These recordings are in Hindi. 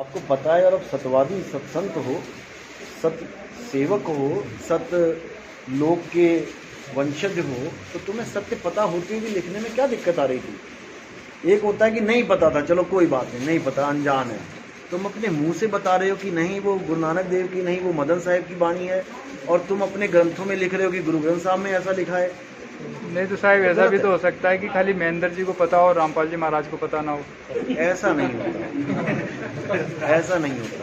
आपको पता है, और अब सतवादी सत्संत हो, सत सेवक हो, सत लोक के वंशज हो, तो तुम्हें सत्य पता होते हुए लिखने में क्या दिक्कत आ रही थी? एक होता है कि नहीं पता था, चलो कोई बात नहीं, नहीं पता, अनजान है। तुम अपने मुंह से बता रहे हो कि नहीं वो गुरु नानक देव की, नहीं वो मदन साहिब की वाणी है, और तुम अपने ग्रंथों में लिख रहे हो कि गुरु ग्रंथ साहब में ऐसा लिखा है। नहीं तो साहब ऐसा भी तो हो सकता है कि खाली महेंद्र जी को पता हो और रामपाल जी महाराज को पता ना हो। ऐसा नहीं होता, ऐसा नहीं होता,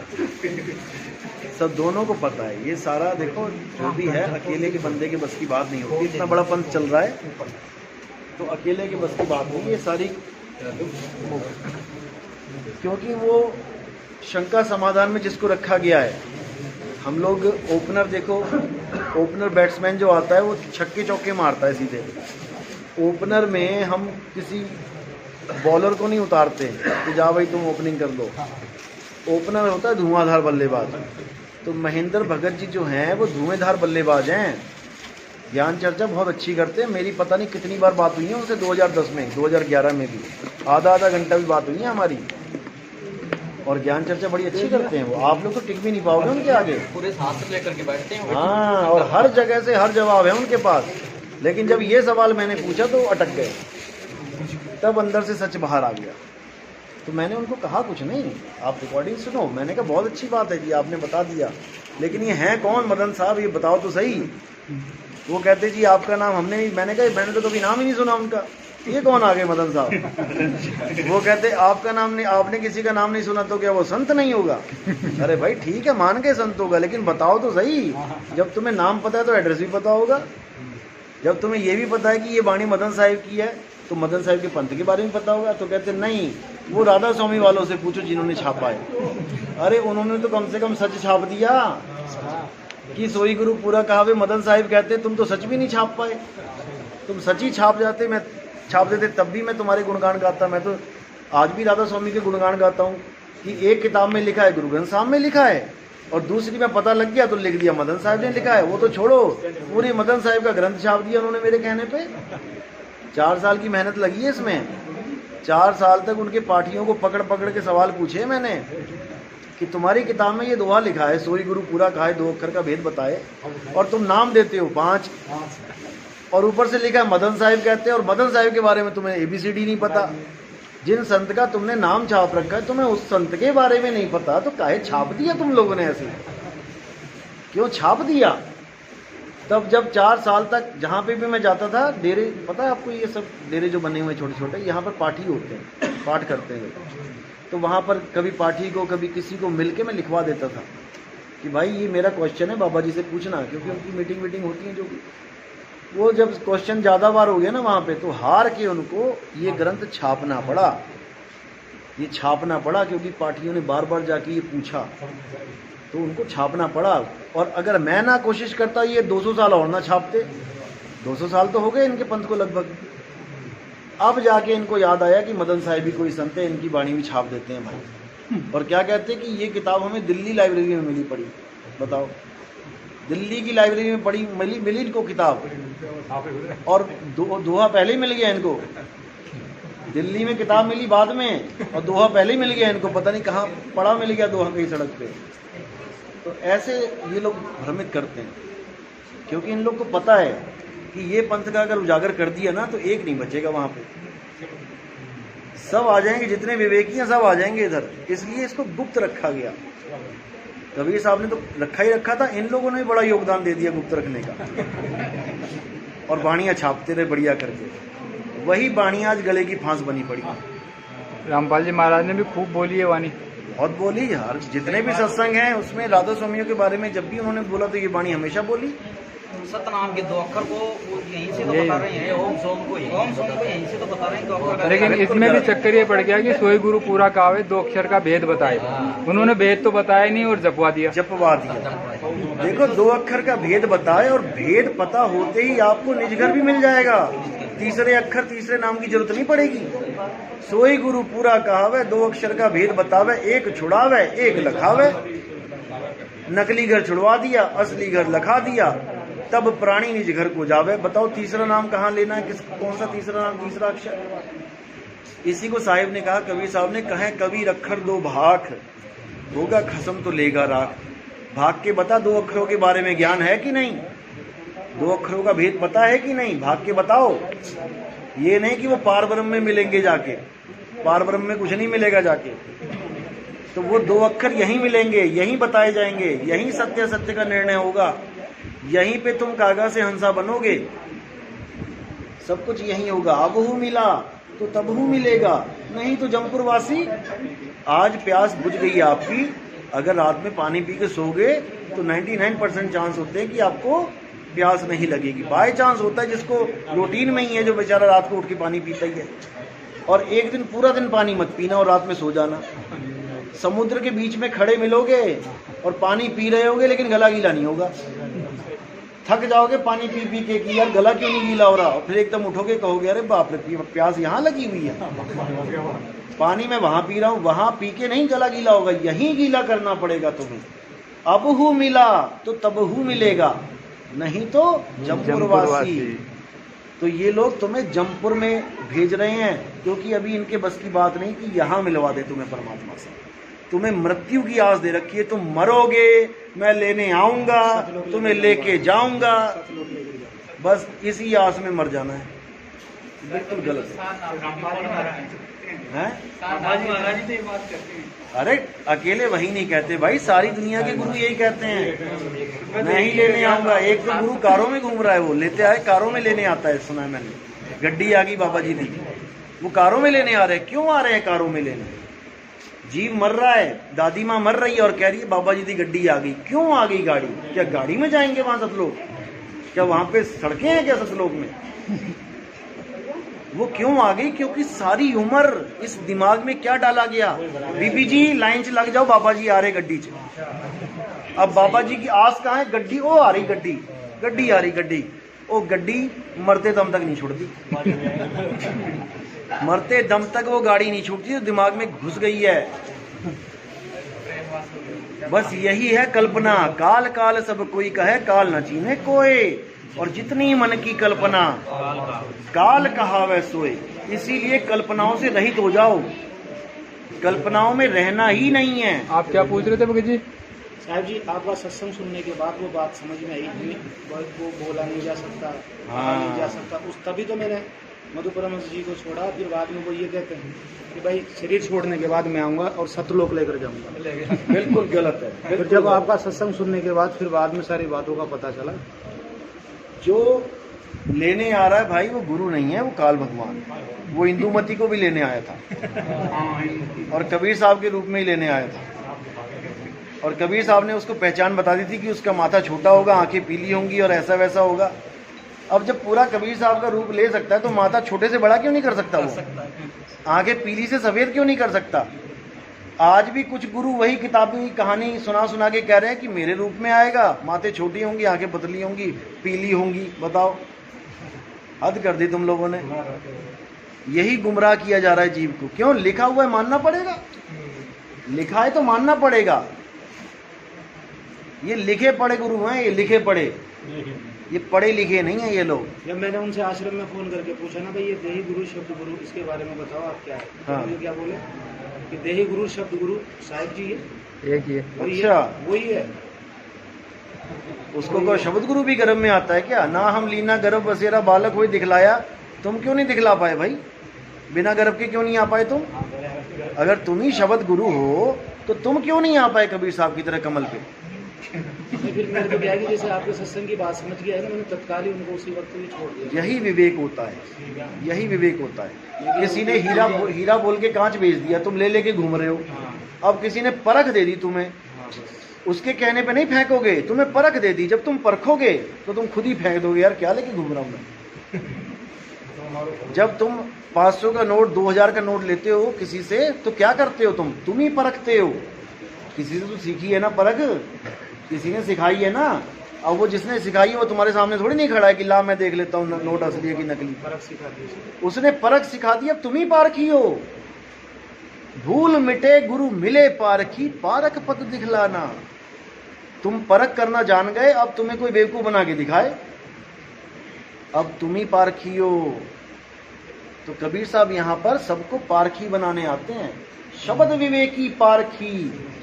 सब दोनों को पता है। ये सारा देखो जो भी है, अकेले के बंदे के बस की बात नहीं होती। इतना बड़ा पंथ चल रहा है तो अकेले के बस की बात नहीं, ये सारी, क्योंकि वो शंका समाधान में जिसको रखा गया है। हम लोग ओपनर देखो, ओपनर बैट्समैन जो आता है वो छक्के चौके मारता है सीधे। ओपनर में हम किसी बॉलर को नहीं उतारते कि जा भाई तुम ओपनिंग कर दो। ओपनर होता है धुआंधार बल्लेबाज। तो महेंद्र भगत जी जो हैं वो धुआंधार बल्लेबाज हैं, ज्ञान चर्चा बहुत अच्छी करते हैं। मेरी पता नहीं कितनी बार बात हुई है उनसे, 2010 में, 2011 में भी आधा घंटा भी बात हुई है हमारी, और ज्ञान चर्चा बड़ी अच्छी करते हैं वो। आप लोग तो टिक भी नहीं पाओगे उनके आगे, पूरे साथ लेकर के बैठते हैं। हाँ, और हर जगह से हर जवाब है उनके पास। लेकिन जब ये सवाल मैंने पूछा तो अटक गए, तब अंदर से सच बाहर आ गया। तो मैंने उनको कहा कुछ नहीं, आप रिकॉर्डिंग सुनो। मैंने कहा बहुत अच्छी बात है जी, आपने बता दिया, लेकिन ये हैं कौन मदन साहब, ये बताओ तो सही। वो कहते जी आपका नाम हमने, मैंने कहा मैंने तो कभी नाम ही नहीं सुना उनका, ये कौन आ गए मदन साहब। वो कहते आपका नाम नहीं, आपने किसी का नाम नहीं सुना तो क्या वो संत नहीं होगा? अरे भाई ठीक है, मान के संत होगा, लेकिन बताओ तो सही। जब तुम्हें नाम पता है तो एड्रेस भी पता होगा। जब तुम्हें ये भी पता है कि ये वाणी मदन साहिब की है तो मदन साहिब के पंथ के बारे में पता होगा। तो कहते नहीं, वो राधा स्वामी वालों से पूछो जिन्होंने छापा है। अरे उन्होंने तो कम से कम सच छाप दिया कि सोई गुरु पूरा कहावे मदन साहिब कहते, तुम तो सच भी नहीं छाप पाए। तुम सच ही छाप जाते, मैं छाप देते, तब भी मैं तुम्हारे गुणगान गाता। मैं तो आज भी राधा स्वामी के गुणगान गाता हूँ कि एक किताब में लिखा है गुरु ग्रंथ साहब में लिखा है, और दूसरी में पता लग गया तो लिख दिया मदन साहिब ने लिखा है। वो तो छोड़ो, पूरी मदन साहिब का ग्रंथ छाप दिया उन्होंने मेरे कहने पे। 4 साल की मेहनत लगी है इसमें। 4 साल तक उनके पाठियों को पकड़ पकड़ के सवाल पूछे मैंने कि तुम्हारी किताब में ये दोहा लिखा है, सोई गुरु पूरा कहाए 2 अक्षर का भेद बताए, और तुम नाम देते हो 5, और ऊपर से लिखा है मदन साहिब कहते हैं, और मदन साहिब के बारे में तुम्हें ABCD नहीं पता। जिन संत का तुमने नाम छाप रखा है, तुम्हें उस संत के बारे में नहीं पता, तो काहे छाप दिया तुम लोगों ने? ऐसे क्यों छाप दिया? तब जब 4 साल तक जहाँ पे भी मैं जाता था, डेरे, पता है आपको ये सब डेरे जो बने हुए छोटे छोटे, यहाँ पर पाठी होते हैं, पाठ करते हैं। तो वहाँ पर कभी पाठी को कभी किसी को मिल के मैं लिखवा देता था कि भाई ये मेरा क्वेश्चन है, बाबा जी से पूछना, क्योंकि उनकी मीटिंग होती है जो भी। वो जब क्वेश्चन ज़्यादा बार हो गया ना वहाँ पे, तो हार के उनको ये ग्रंथ छापना पड़ा। ये छापना पड़ा क्योंकि पाठियों ने बार बार जाके ये पूछा, तो उनको छापना पड़ा। और अगर मैं ना कोशिश करता, ये 200 साल और ना छापते। 200 साल तो हो गए इनके पंथ को लगभग। अब जाके इनको याद आया कि मदन साहिब भी कोई संत है, इनकी वाणी भी छाप देते हैं भाई। और क्या कहते हैं कि ये किताब हमें दिल्ली लाइब्रेरी में मिली पड़ी। बताओ, दिल्ली की लाइब्रेरी में पड़ी, मिली इनको किताब, और दोहा पहले ही मिल गया इनको। दिल्ली में किताब मिली बाद में, और दोहा पहले ही मिल गया इनको। पता नहीं कहाँ पड़ा मिल गया दोहा, कहीं सड़क पे। तो ऐसे ये लोग भ्रमित करते हैं, क्योंकि इन लोग को पता है कि ये पंथ का अगर उजागर कर दिया ना तो एक नहीं बचेगा वहाँ पे। सब आ जाएंगे, जितने विवेकी हैं सब आ जाएंगे इधर। इसलिए इसको गुप्त रखा गया। कबीर साहब ने तो रखा ही रखा था, इन लोगों ने भी बड़ा योगदान दे दिया गुप्त रखने का, और बाणियाँ छापते रहे बढ़िया करके। वही बाणियाँ आज गले की फांस बनी पड़ी। रामपाल जी महाराज ने भी खूब बोली है वाणी, बहुत बोली यार। जितने भी सत्संग हैं उसमें राधा स्वामियों के बारे में जब भी उन्होंने बोला तो ये वाणी हमेशा बोली। सतनाम के 2 अक्षर को यहीं से तो बता रहे हैं, ओम सोम को यहीं से तो बता रहे हैं 2 अक्षर। लेकिन इसमें भी चक्कर ये पड़ गया कि सोई गुरु पूरा कहावे 2 अक्षर का भेद बताए। उन्होंने भेद तो बताया नहीं और जपवा दिया। देखो, 2 अक्षर का भेद बताए, और भेद पता होते ही आपको निज घर भी मिल जाएगा। तीसरे अक्षर, तीसरे नाम की जरूरत नहीं पड़ेगी। सोई गुरु पूरा कहावे 2 अक्षर का भेद बतावे, एक छुड़ावे एक लखावे। नकली घर छुड़वा दिया, असली घर लखा दिया, तब प्राणी निज घर को जावे। बताओ तीसरा नाम कहाँ लेना है, कौन सा तीसरा नाम, तीसरा अक्षर? इसी को साहिब ने कहा, कबीर साहब ने कहा, कबीर अक्षर 2 भाख, होगा खसम तो लेगा राख। भाग के बता, 2 अक्षरों के बारे में ज्ञान है कि नहीं? 2 अक्षरों का भेद पता है कि नहीं? भाग के बताओ। ये नहीं कि वो पार ब्रह्म में मिलेंगे जाके, पार ब्रह्म में कुछ नहीं मिलेगा जाके। तो वो 2 अक्षर यहीं मिलेंगे, यहीं बताए जाएंगे, यहीं सत्य सत्य का निर्णय होगा, यहीं पे तुम कागा से हंसा बनोगे, सब कुछ यहीं होगा। अब हूँ मिला तो तब हूँ मिलेगा, नहीं तो जमपुर वासी। आज प्यास बुझ गई आपकी, अगर रात में पानी पी के सोओगे तो 99% चांस होते हैं कि आपको प्यास नहीं लगेगी। बाय चांस होता है जिसको रूटीन में ही है, जो बेचारा रात को उठ के पानी पीता ही है। और एक दिन पूरा दिन पानी मत पीना और रात में सो जाना। समुद्र के बीच में खड़े मिलोगे और पानी पी रहे होगे लेकिन गला गीला नहीं होगा। थक जाओगे पानी पी पी के कि यार गला क्यों नहीं गीला हो रहा, और फिर एकदम उठोगे कहोगे अरे बाप रे प्यास यहाँ लगी हुई है, पानी मैं वहां पी रहा हूँ, वहां पी के नहीं गला गीला होगा, यहीं गीला करना पड़ेगा तुम्हें। अब हूँ मिला तो तब हूँ मिलेगा, नहीं तो जमपुर वासी। तो ये लोग तुम्हें जमपुर में भेज रहे हैं क्योंकि अभी इनके बस की बात नहीं कि यहाँ मिलवा दे तुम्हें परमात्मा से। तुम्हें मृत्यु की आस दे रखी है, तुम मरोगे मैं लेने आऊंगा, तुम्हें लेके जाऊंगा, बस इसी आस में मर जाना है। बिल्कुल गलत है। अरे अकेले वही नहीं कहते भाई, सारी दुनिया के गुरु यही कहते हैं, मैं ही लेने आऊंगा। एक तो गुरु कारों में घूम रहा है, वो लेते आए कारों में लेने आता है, सुना है मैंने। गड्डी आ गई बाबा जी दी, वो कारों में लेने आ रहे हैं। क्यों आ रहे हैं कारों में लेने? जीव मर रहा है, दादी माँ मर रही है और कह रही है बाबा जी दी गड्डी आ गई। क्यों आ गई गाड़ी? क्या गाड़ी में जाएंगे वहां सतलोक? क्या वहां पे सड़कें हैं क्या सतलोक में? वो क्यों आ गई? क्योंकि सारी उम्र इस दिमाग में क्या डाला गया, बीबी जी लाइन से लग जाओ, बाबा जी आ रहे गड्डी से। अब बाबा जी की आस कहाँ है? गड्डी, ओ आ रही गड्डी, गड्डी आ रही गड्डी, ओ गड्डी मरते दम तक नहीं छूटती। मरते दम तक वो गाड़ी नहीं छूटती, तो दिमाग में घुस गई है। बस यही है कल्पना, काल काल सब कोई कहे, काल न चीने कोई, और जितनी मन की कल्पना काल कहावे सोए। इसीलिए कल्पनाओं से रहित हो जाओ, कल्पनाओं में रहना ही नहीं है। आप क्या पूछ रहे थे भगत जी? साहब जी, आपका सत्संग सुनने के बाद वो बात समझ में आई, वो बोला नहीं जा सकता, नहीं जा सकता, उस तभी तो मैंने मधु परमहंस जी को छोड़ा। फिर बाद में वो ये कहते हैं कि भाई शरीर छोड़ने के बाद मैं आऊँगा और सतलोक लेकर जाऊँगा। बिल्कुल गलत है। फिर जब आपका सत्संग सुनने के बाद फिर बाद में सारी बातों का पता चला। जो लेने आ रहा है भाई वो गुरु नहीं है, वो काल भगवान। वो इंदुमती को भी लेने आया था और कबीर साहब के रूप में ही लेने आया था, और कबीर साहब ने उसको पहचान बता दी थी कि उसका माथा छोटा होगा, आंखें पीली होंगी और ऐसा वैसा होगा। अब जब पूरा कबीर साहब का रूप ले सकता है तो माथा छोटे से बड़ा क्यों नहीं कर सकता? वो आंखें पीली से सफेद क्यों नहीं कर सकता? आज भी कुछ गुरु वही किताबी कहानी सुना सुना के कह रहे हैं कि मेरे रूप में आएगा, माथे छोटी होंगी, आंखें पतली होंगी, पीली होंगी। बताओ, हद कर दी तुम लोगों ने। यही गुमराह किया जा रहा है जीव को। क्यों? लिखा हुआ है, मानना पड़ेगा। लिखा है तो मानना पड़ेगा। ये लिखे पढ़े गुरु हैं, ये लिखे पढ़े, ये पढ़े लिखे नहीं है ये लोग। जब मैंने उनसे आश्रम में फोन करके पूछा ना भाई ये देही गुरु शब्द गुरु इसके बारे में बताओ आप क्या है, हाँ। तो क्या बोले कि देही गुरु शब्द गुरु साहिब जी है, एक ही है। अच्छा, वही है। उसको कोई शब्द गुरु भी गर्भ में आता है क्या? ना हम लीना गर्भ बसेरा बालक हुई दिखलाया। तुम क्यों नहीं दिखला पाए भाई? बिना गर्भ के क्यों नहीं आ पाए तुम? अगर तुम ही शब्द गुरु हो तो तुम क्यों नहीं आ पाए कबीर साहब की तरह कमल पे? फिर मेरे को क्या कि जैसे आपके सत्संग की बात समझ गया है ना, मैंने तत्काल ही उनको उसी वक्त ही छोड़ दिया। यही विवेक होता है, यही विवेक होता है। किसी ने हीरा बोल के कांच बेच दिया, तुम ले लेके घूम रहे हो। अब किसी ने परख दे दी तुम्हें, उसके कहने पे नहीं फेंकोगे, तुम्हें परख दे दी। जब तुम परखोगे तो तुम खुद ही फेंक दोगे, यार क्या लेके घूम रहा हूं मैं। जब तुम 500 का नोट 2000 का नोट लेते हो किसी से तो क्या करते हो? तुम ही परखते हो। किसी से तो सीखी है ना परख, किसी ने सिखाई है ना। अब वो जिसने सिखाई है वो तुम्हारे सामने थोड़ी नहीं खड़ा है कि ला मैं देख लेता हूँ नोट असली है कि नकली। परख सिखा दी उसने परख सिखा दी, अब तुम ही पारखी हो। भूल मिटे गुरु मिले पारखी, पारक पद दिखलाना। तुम परख करना जान गए, अब तुम्हें कोई बेवकूफ बना के दिखाए, अब तुम ही पारखी हो। तो कबीर साहब यहाँ पर सबको पारखी बनाने आते हैं, शब्द विवेकी पारखी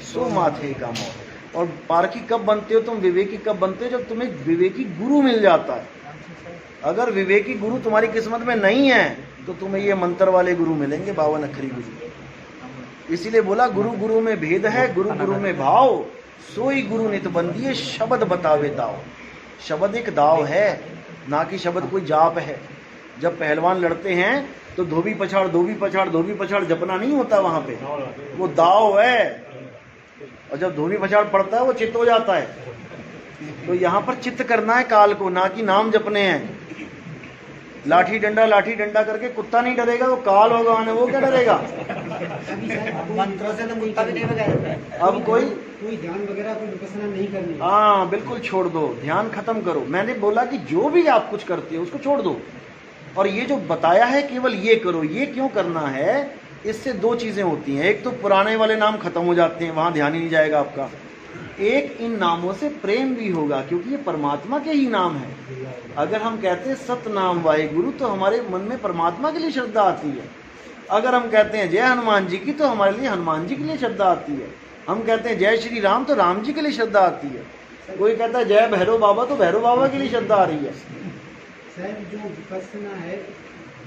सो माथे का मोह। और पारखी कब बनते हो तुम, विवेकी कब बनते हो, जब तुम्हें विवेकी गुरु मिल जाता है। अगर विवेकी गुरु तुम्हारी किस्मत में नहीं है तो तुम्हें ये मंत्र वाले गुरु मिलेंगे, 52 अखरी गुरु। इसीलिए बोला गुरु गुरु में भेद है, गुरु गुरु में भाव, सोई गुरु नित बंदिए शब्द बतावे दाव। शब्द एक दाव है, ना कि शब्द कोई जाप है। जब पहलवान लड़ते हैं तो धोबी पछाड़ धोबी पछाड़ धोबी पछाड़ जपना नहीं होता वहां पे, वो दाव है। और जब धोबी पछाड़ पड़ता है वो चित्त हो जाता है। तो यहाँ पर चित्त करना है काल को, ना कि नाम जपने हैं। लाठी डंडा करके कुत्ता नहीं डरेगा, वो काल होगा आने, वो क्या डरेगा। मंत्रों से तो कुत्ता भी नहीं बजाता। अब कोई ध्यान वगैरह कोई विपස්සना नहीं करनी। हाँ बिल्कुल छोड़ दो, ध्यान खत्म करो। मैंने बोला कि जो भी आप कुछ करते हो उसको छोड़ दो। और ये जो बताया है केवल ये करो, ये क्यों करना है, इससे दो चीजें होती हैं। एक तो पुराने वाले नाम खत्म हो जाते हैं, वहां ध्यान ही नहीं जाएगा आपका। एक इन नामों से प्रेम भी होगा, क्योंकि ये परमात्मा के ही नाम है। अगर हम कहते हैं सतनाम वाहेगुरु तो हमारे मन में परमात्मा के लिए श्रद्धा आती है। अगर हम कहते हैं जय हनुमान जी की तो हमारे लिए हनुमान जी के लिए श्रद्धा आती है। हम कहते हैं जय श्री राम तो राम जी के लिए श्रद्धा आती है। कोई कहता है जय भैरव बाबा तो भैरव बाबा के लिए श्रद्धा आ रही है। सर जो विपස්සना है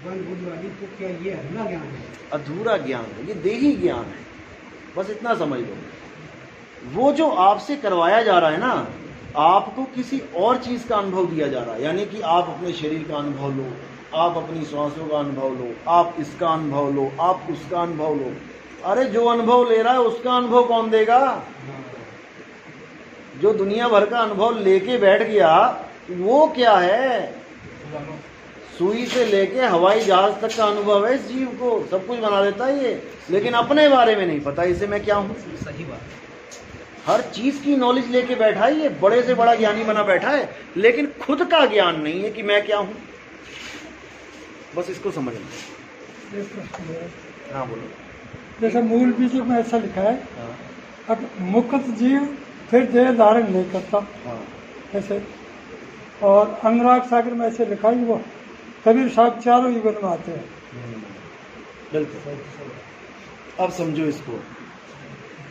वन बुद्ध वाली, तो क्या ये अधूरा ज्ञान है? अधूरा ज्ञान है, ये देही ज्ञान है, बस इतना समझ लो। वो जो आपसे करवाया जा रहा है ना, आपको किसी और चीज का अनुभव दिया जा रहा है। यानी कि आप अपने शरीर का अनुभव लो, आप अपनी सांसों का अनुभव लो, आप इसका अनुभव लो, आप उसका अनुभव लो। अरे जो अनुभव ले रहा है उसका अनुभव कौन देगा? जो दुनिया भर का अनुभव लेके बैठ गया वो क्या है? सुई से लेके हवाई जहाज तक का अनुभव है इस जीव को, सब कुछ बना देता है ये, लेकिन अपने बारे में नहीं पता इसे मैं क्या हूँ। सही बात। हर चीज की नॉलेज लेके बैठा है ये, बड़े से बड़ा ज्ञानी बना बैठा है, लेकिन खुद का ज्ञान नहीं है कि मैं क्या हूँ। बस इसको समझना। हाँ बोलो। जैसे मूल बीजों में ऐसा लिखा है, हाँ अब मुक्त जीव फिर देह धारण नहीं करता हाँ ऐसे। और अनुराग सागर में ऐसे लिखा है वो कबीर साहब चारों युगन में आते हैं। बिल्कुल। अब समझो इसको,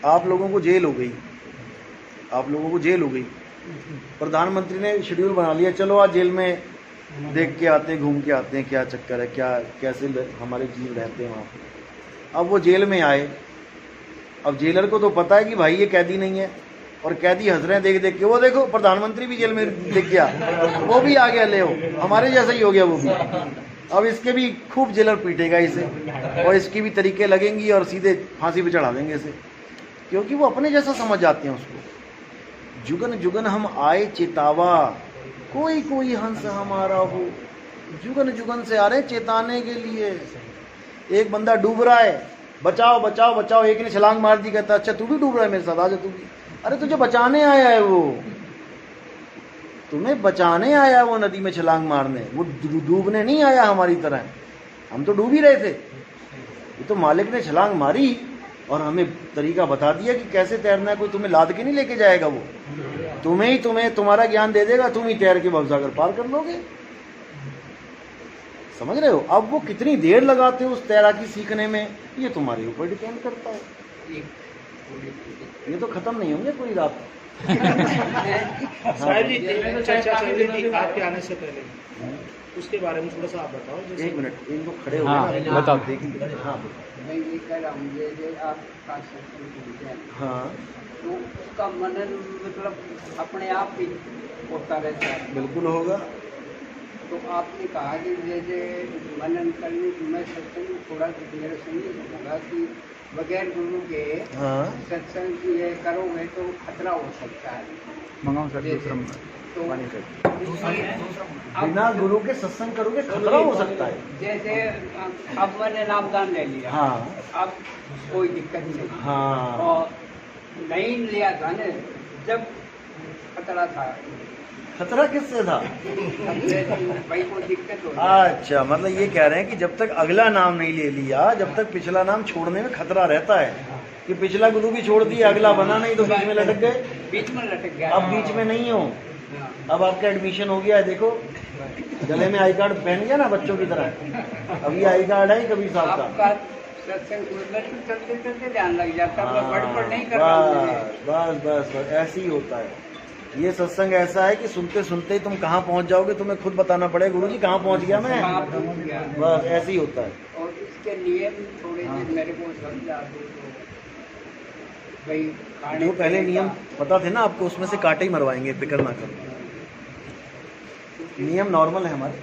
आप लोगों को जेल हो गई, आप लोगों को जेल हो गई, प्रधानमंत्री ने शेड्यूल बना लिया, चलो आज जेल में देख के आते हैं, घूम के आते हैं क्या चक्कर है, क्या कैसे हमारे जीव रहते हैं वहाँ पे। अब वो जेल में आए, अब जेलर को तो पता है कि भाई ये कैदी नहीं है, और कैदी हंस रहे हैं देख देख के, वो देखो प्रधानमंत्री भी जेल में दिख गया, वो भी आ गया, ले हमारे जैसा ही हो गया वो भी। अब इसके भी खूब जेलर पीटेगा इसे, और इसकी भी तरीके लगेंगी और सीधे फांसी पे चढ़ा देंगे इसे, क्योंकि वो अपने जैसा समझ जाते हैं उसको। जुगन जुगन हम आए चेतावा, कोई कोई हंस हमारा हो। जुगन जुगन से आ रहे चेताने के लिए। एक बंदा डूब रहा है, बचाओ बचाओ बचाओ, एक ने छलांग मार दी, कहता अच्छा तू भी डूब रहा है मेरे साथ, आ जा तू भी। अरे तुझे बचाने आया है वो, तुम्हें बचाने आया वो नदी में छलांग मारने, वो डूबने नहीं आया हमारी तरह। हम तो डूब ही रहे थे, ये तो मालिक ने छलांग मारी और हमें तरीका बता दिया कि कैसे तैरना है। कोई तुम्हें लाद के नहीं लेके जाएगा, वो तुम्हें तुम्हारा ज्ञान दे देगा, तुम ही तैर के भवसागर पार कर लोगे। समझ रहे हो? अब वो कितनी देर लगाते हो उस तैराकी सीखने में, ये तुम्हारे ऊपर डिपेंड करता है। ये तो खत्म नहीं होंगे पूरी रात। साहिब जी चर्चा चल रही थी आपके आने से पहले, उसके बारे में थोड़ा सा आप बताओ। जैसे एक मिनट, इनको खड़े हो हाँ, गए ना, बताओ। देखिए। हाँ मैं ये कह रहा हूँ ये आप का हाँ तो उसका मनन मतलब अपने आप ही होता रहता है। बिल्कुल होगा। तो आपने कहा कि जैसे मनन करने मैं सत्संग थोड़ा मेरे सुनने को लगा कि बगैर गुरु के हाँ सत्संग ये करोगे तो खतरा हो सकता है। मंगाऊं सर दूसरा तो बिना गुरु के सत्संग करोगे खतरा हो सकता है। जैसे अब मैंने नामदान ले लिया, हाँ अब कोई दिक्कत नहीं। हाँ और नहीं लिया था ना जब खतरा था, खतरा किससे था? भाई कोई दिक्कत हो। अच्छा, मतलब ये कह रहे हैं कि जब तक अगला नाम नहीं ले लिया, जब तक पिछला नाम छोड़ने में खतरा रहता है कि पिछला गुरु भी छोड़ दिया, अगला बना नहीं तो बीच में लटक गए। बीच में लटक गया। अब बीच में नहीं हो, अब आपका एडमिशन हो गया है, देखो गले में आई कार्ड पहन गया ना बच्चों की तरह। अब ये आई कार्ड है कबीर साहब का। आपका सत्संग बिल्कुल चलते चलते ध्यान लग जाता है, गड़बड़ नहीं कर रहा हूँ मैं। बस ऐसे ही होता है। ये सत्संग ऐसा है कि सुनते सुनते ही तुम कहाँ पहुँच जाओगे, तुम्हें खुद बताना पड़ेगा, गुरुजी कहाँ पहुँच गया मैं। कहाँ पहुँच गया। बस ऐसे ही होता है। और इसके नियम थोड़े से मेरे को समझा दो तो भाई खाने जो पहले पीने नियम का- पता थे ना आपको, उसमें से काटे ही मरवाएंगे, फिक्र ना करो। नियम नॉर्मल है हमारे,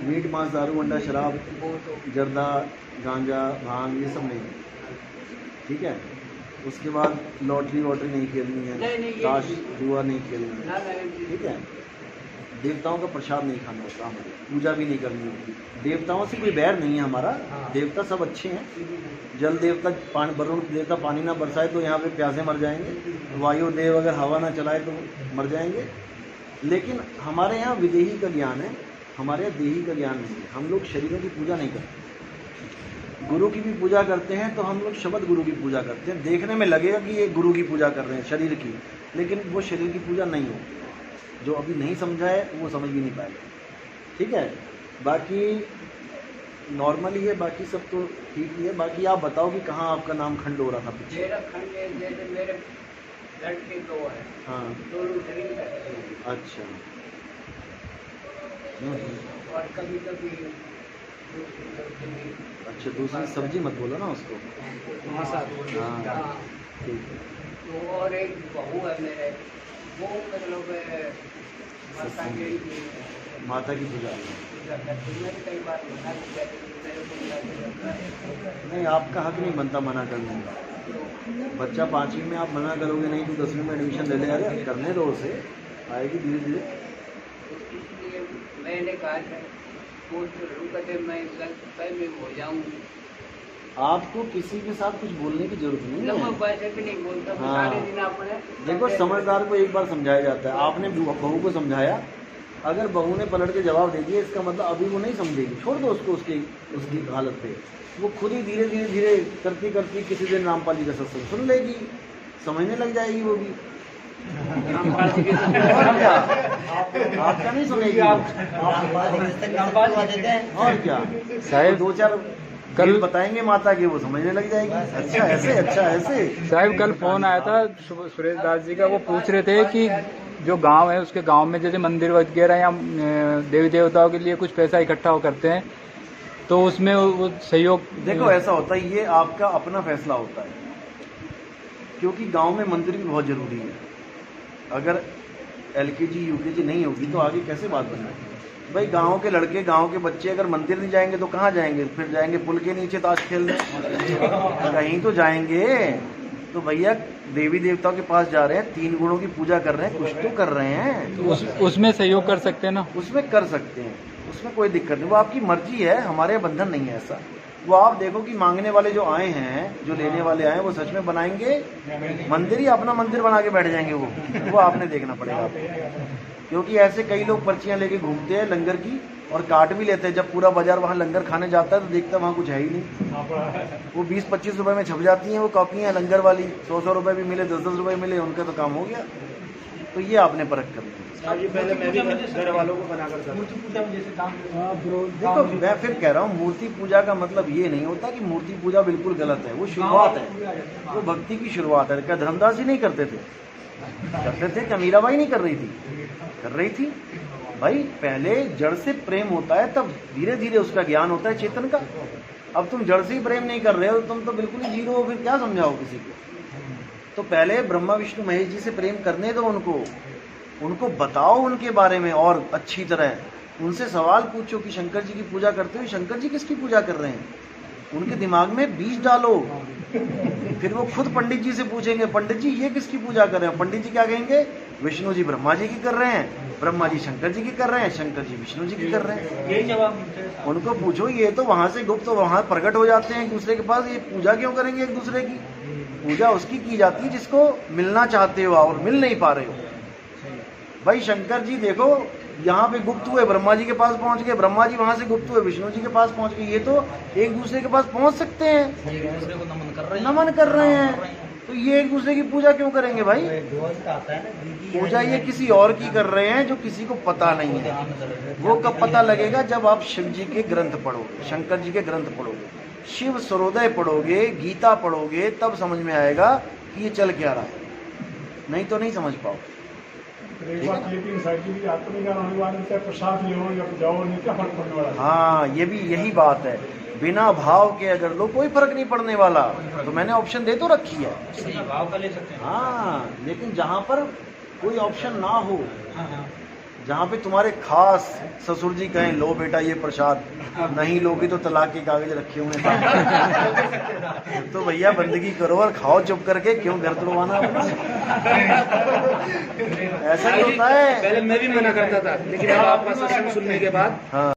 मीट मांस दारू अंडा शराब वो तो जर्दा गांजा भांग ये सब नहीं, ठीक है। उसके बाद लॉटरी वॉटरी नहीं खेलनी है, नहीं, ये ताश नहीं। जुआ नहीं खेलनी है, ना ना ठीक है। देवताओं का प्रसाद नहीं खाना होता हमारे, पूजा भी नहीं करनी होती। देवताओं से कोई बैर नहीं है हमारा, देवता सब अच्छे हैं। जल देवता पानी, वरुण देवता पानी ना बरसाए तो यहाँ पे प्यासे मर जाएंगे, वायु देव अगर हवा ना चलाए तो मर जाएंगे। लेकिन हमारे यहाँ विदेही का ज्ञान है, हमारे यहाँ देही का ज्ञान नहीं है। हम लोग शरीरों की पूजा नहीं करते, गुरु की भी पूजा करते हैं तो हम लोग शब्द गुरु की पूजा करते हैं। देखने में लगेगा कि ये गुरु की पूजा कर रहे हैं शरीर की, लेकिन वो शरीर की पूजा नहीं हो। जो अभी नहीं समझा है वो समझ भी नहीं पाएगा, ठीक है। बाकी नॉर्मली है, बाकी सब तो ठीक ही है। बाकी आप बताओ कि कहाँ आपका नाम खंड हो रहा था पीछे। मेरा खंड है, जैसे मेरे लड़के दो है, हाँ दोनों ड्रिंक करते हैं अच्छा। और कभी कभी अच्छा, दूसरी सब्जी मत बोलो ना उसको। हाँ हाँ, ठीक है। तो और एक बहू है मेरे, वो मतलब माता की माता की पूजा पूजा करती है। मैंने कई बार मना किया कि मेरे को पूजा नहीं, आपका हक नहीं बनता मना करने का। बच्चा 5वीं में आप मना करोगे नहीं तो 10वीं में एडमिशन ले ले, अरे करने दो उसे, आएगी धीरे धीरे। इसलिए मैंने कहा था वो तो कहते मैं गलत में हो जाऊँ, आपको किसी के साथ कुछ बोलने की जरूरत नहीं मैं है। वैसे भी नहीं बोलता, मैं हाँ। सारे दिन अपने देखो, समझदार को एक बार समझाया जाता है। आपने बहू को समझाया, अगर बहू ने पलट के जवाब दे दिया, इसका मतलब अभी वो नहीं समझेगी, छोड़ दो उसको उसकी हालत पे। वो खुद ही धीरे धीरे धीरे करती करती किसी दिन रामपाल जी का सत्संग सुन लेगी, समझने लग जाएगी वो भी। और क्या, आपका नहीं सुनेगी और क्या। साहिब 2-4 कल बताएंगे माता के, वो समझने लग जाएगी। अच्छा ऐसे, अच्छा ऐसे। साहिब कल फोन आया था सुरेश दास जी का, वो पूछ रहे थे कि जो गांव है उसके गांव में जैसे मंदिर वगैरह या देवी देवताओं के लिए कुछ पैसा इकट्ठा करते हैं तो उसमें वो सहयोग। देखो ऐसा होता है, ये आपका अपना फैसला होता है, क्योंकि गांव में मंदिर भी बहुत जरूरी है। अगर LKG UKG नहीं होगी तो आगे कैसे बात बनेगी भाई। गांव के लड़के, गांव के बच्चे अगर मंदिर नहीं जाएंगे तो कहाँ जाएंगे? फिर जाएंगे पुल के नीचे ताश खेलने, कहीं तो जाएंगे। तो भैया देवी देवताओं के पास जा रहे हैं, 3 गुणों की पूजा कर रहे हैं, कुछ तो कर रहे हैं, तो उसमें सहयोग कर सकते हैं ना। उसमें कर सकते हैं, उसमें कोई दिक्कत नहीं। वो आपकी मर्जी है, हमारे बंधन नहीं है ऐसा। वो आप देखो कि मांगने वाले जो आए हैं, जो लेने वाले आए हैं, वो सच में बनाएंगे मंदिर ही अपना मंदिर बना के बैठ जाएंगे। वो आपने देखना पड़ेगा आपको, क्योंकि ऐसे कई लोग पर्चियां लेके घूमते हैं लंगर की और काट भी लेते हैं। जब पूरा बाजार वहाँ लंगर खाने जाता है तो देखता है वहाँ कुछ है ही नहीं। वो 20-25 रुपए में छप जाती हैं वो कॉपियाँ लंगर वाली, 100-100 रुपए भी मिले, 10-10 रुपए मिले, उनका तो काम हो गया। तो ये आपने परख करना है। जी पहले मैं भी घर वालों को बना कर देखो मैं फिर कह रहा हूँ, मूर्ति पूजा का मतलब ये नहीं होता कि मूर्ति पूजा बिल्कुल गलत है। वो शुरुआत है, वो भक्ति की शुरुआत है। क्या धर्मदास जी नहीं करते थे? करते थे। क्या मीराबाई नहीं कर रही थी? कर रही थी भाई। पहले जड़ से प्रेम होता है, तब धीरे धीरे उसका ज्ञान होता है चेतन का। अब तुम जड़ से ही प्रेम नहीं कर रहे हो, तुम तो बिल्कुल ही जीरो हो, फिर क्या समझाओ किसी को? तो पहले ब्रह्मा विष्णु महेश जी से प्रेम करने दो उनको बताओ उनके बारे में और अच्छी तरह उनसे सवाल पूछो कि शंकर जी की पूजा करते हुए शंकर जी किसकी पूजा कर रहे हैं, उनके दिमाग में बीज डालो। फिर वो खुद पंडित जी से पूछेंगे, पंडित जी ये किसकी पूजा कर रहे हैं? पंडित जी क्या कहेंगे? विष्णु जी ब्रह्मा जी की कर रहे हैं, ब्रह्मा जी शंकर जी की कर रहे हैं, शंकर जी विष्णु जी की कर रहे हैं। यही जवाब उनको पूछो, ये तो वहां से गुप्त वहां प्रकट हो जाते हैं एक दूसरे के पास। ये पूजा क्यों करेंगे एक दूसरे की? पूजा उसकी की जाती है जिसको मिलना चाहते हो और मिल नहीं पा रहे हो। भाई शंकर जी देखो यहाँ पे गुप्त हुए, ब्रह्मा जी के पास पहुंच गए, ब्रह्मा जी वहां से गुप्त हुए, विष्णु जी के पास पहुंच गए। ये तो एक दूसरे के पास पहुंच सकते हैं, दूसरे को नमन कर रहे हैं। तो ये एक दूसरे की पूजा क्यों करेंगे भाई? पूजा ये किसी और की कर रहे हैं जो किसी को पता नहीं है। वो कब पता लगेगा? जब आप शिव जी के ग्रंथ पढ़ोगे, शंकर जी के ग्रंथ पढ़ोगे। शिव सर्वोदय पढ़ोगे, गीता पढ़ोगे, तब समझ में आएगा कि ये चल क्या रहा है, नहीं तो नहीं समझ पाओ। एक बात ये भी साइड की आत्मज्ञान होने वाले से प्रसाद ले हो या जाओ, नहीं क्या फर्क पड़ने वाला है। हाँ, ये भी यही बात है, बिना भाव के अगर लो कोई फर्क नहीं पड़ने वाला। तो मैंने ऑप्शन दे तो रखी है, सही भाव का ले सकते हैं। हाँ, लेकिन जहाँ पर कोई ऑप्शन ना हो, हाँ हाँ जहाँ पे तुम्हारे खास ससुर जी कहें लो बेटा ये प्रसाद, नहीं लोगे तो तलाक के कागज रखे हुए हैं, तो भैया बंदगी करो और खाओ चुप करके, क्यों घर तुड़वाना अपना। ऐसा ही होता है। पहले मैं भी मना करता था, लेकिन अब आपका सत्संग सुनने के बाद हाँ।